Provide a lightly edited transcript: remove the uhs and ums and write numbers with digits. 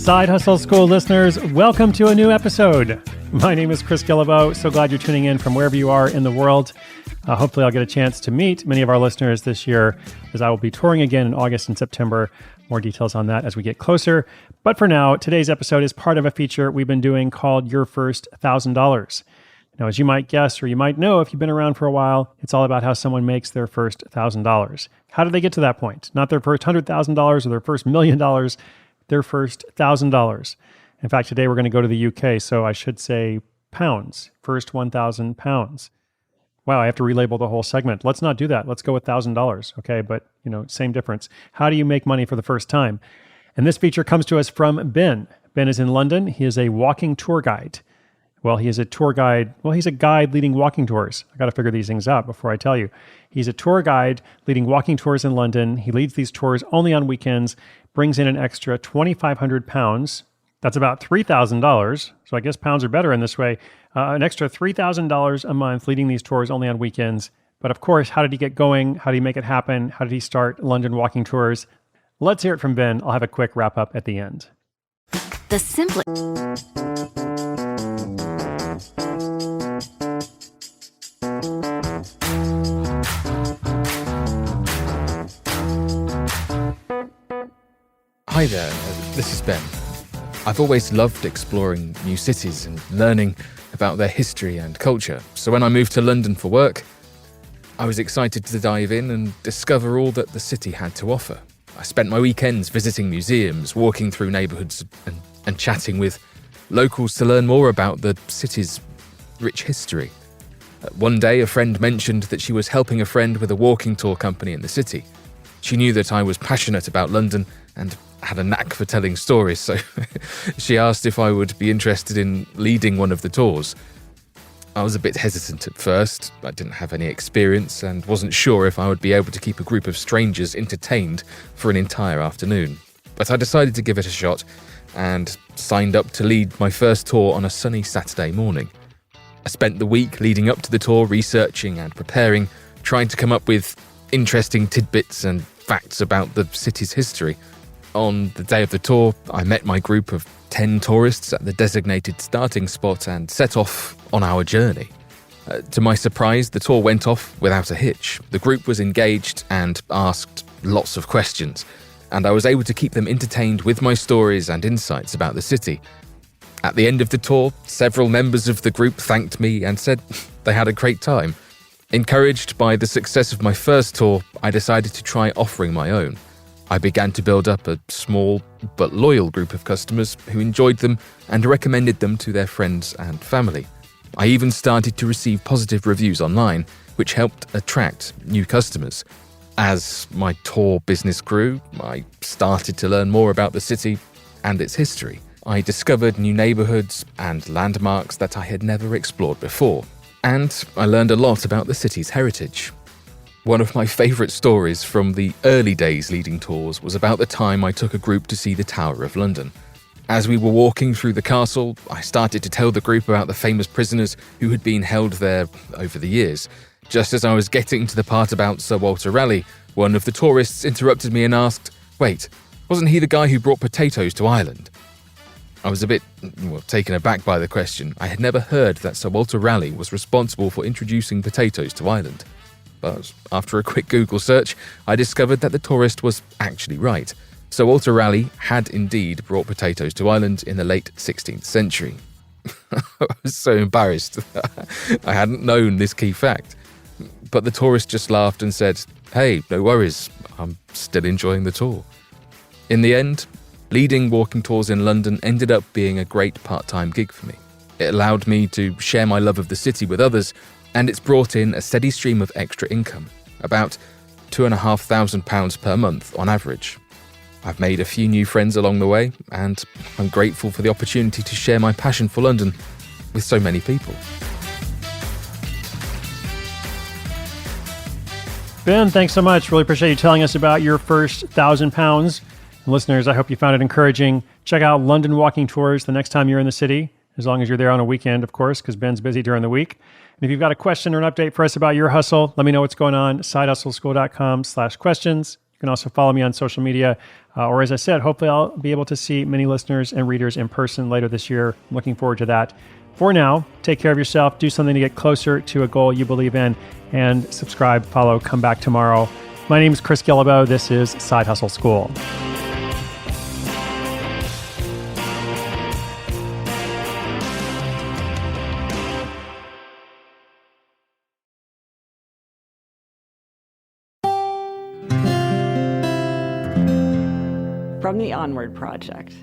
Side Hustle School listeners, welcome to a new episode. My name is Chris Guillebeau. So glad you're tuning in from wherever you are in the world. Hopefully I'll get a chance to meet many of our listeners this year as I will be touring again in August and September. More details on that as we get closer. But for now, today's episode is part of a feature we've been doing called Your First $1,000. Now, as you might guess, or you might know if you've been around for a while, it's all about how someone makes their first $1,000. How did they get to that point? Not their first $100,000 or their first $1 million, their first $1,000. In fact, today we're going to go to the UK, so I should say pounds, first 1,000 pounds. Wow, I have to relabel the whole segment. Let's not do that. Let's go with $1,000, okay? But, same difference. How do you make money for the first time? And this feature comes to us from Ben. Ben is in London. He is a walking tour guide. Well, he is a tour guide. Well, he's a guide leading walking tours. I got to figure these things out before I tell you. He's a tour guide leading walking tours in London. He leads these tours only on weekends, brings in an extra 2,500 pounds. That's about $3,000. So I guess pounds are better in this way. An extra $3,000 a month leading these tours only on weekends. But of course, how did he get going? How did he make it happen? How did he start London walking tours? Let's hear it from Ben. I'll have a quick wrap up at the end. The simple. Hi there, this is Ben. I've always loved exploring new cities and learning about their history and culture, so when I moved to London for work, I was excited to dive in and discover all that the city had to offer. I spent my weekends visiting museums, walking through neighbourhoods and chatting with locals to learn more about the city's rich history. One day, a friend mentioned that she was helping a friend with a walking tour company in the city. She knew that I was passionate about London and had a knack for telling stories, so she asked if I would be interested in leading one of the tours. I was a bit hesitant at first. I didn't have any experience and wasn't sure if I would be able to keep a group of strangers entertained for an entire afternoon. But I decided to give it a shot and signed up to lead my first tour on a sunny Saturday morning. I spent the week leading up to the tour researching and preparing, trying to come up with interesting tidbits and facts about the city's history. On the day of the tour, I met my group of 10 tourists at the designated starting spot and set off on our journey. To my surprise, the tour went off without a hitch. The group was engaged and asked lots of questions, and I was able to keep them entertained with my stories and insights about the city. At the end of the tour, several members of the group thanked me and said they had a great time. Encouraged by the success of my first tour, I decided to try offering my own. I began to build up a small but loyal group of customers who enjoyed them and recommended them to their friends and family. I even started to receive positive reviews online, which helped attract new customers. As my tour business grew, I started to learn more about the city and its history. I discovered new neighbourhoods and landmarks that I had never explored before, and I learned a lot about the city's heritage. One of my favourite stories from the early days leading tours was about the time I took a group to see the Tower of London. As we were walking through the castle, I started to tell the group about the famous prisoners who had been held there over the years. Just as I was getting to the part about Sir Walter Raleigh, one of the tourists interrupted me and asked, "Wait, wasn't he the guy who brought potatoes to Ireland?" I was a bit taken aback by the question. I had never heard that Sir Walter Raleigh was responsible for introducing potatoes to Ireland. But after a quick Google search, I discovered that the tourist was actually right. Sir Walter Raleigh had indeed brought potatoes to Ireland in the late 16th century. I was so embarrassed. I hadn't known this key fact. But the tourist just laughed and said, "Hey, no worries, I'm still enjoying the tour." In the end, leading walking tours in London ended up being a great part-time gig for me. It allowed me to share my love of the city with others, and it's brought in a steady stream of extra income, about £2,500 per month on average. I've made a few new friends along the way, and I'm grateful for the opportunity to share my passion for London with so many people. Ben, thanks so much. Really appreciate you telling us about your first 1,000 pounds. And listeners, I hope you found it encouraging. Check out London Walking Tours the next time you're in the city, as long as you're there on a weekend, of course, because Ben's busy during the week. And if you've got a question or an update for us about your hustle, let me know what's going on. SideHustleSchool.com/questions. You can also follow me on social media. Or as I said, hopefully I'll be able to see many listeners and readers in person later this year. I'm looking forward to that. For now, take care of yourself, do something to get closer to a goal you believe in, and subscribe, follow, come back tomorrow. My name is Chris Guillebeau. This is Side Hustle School. From the Onward Project.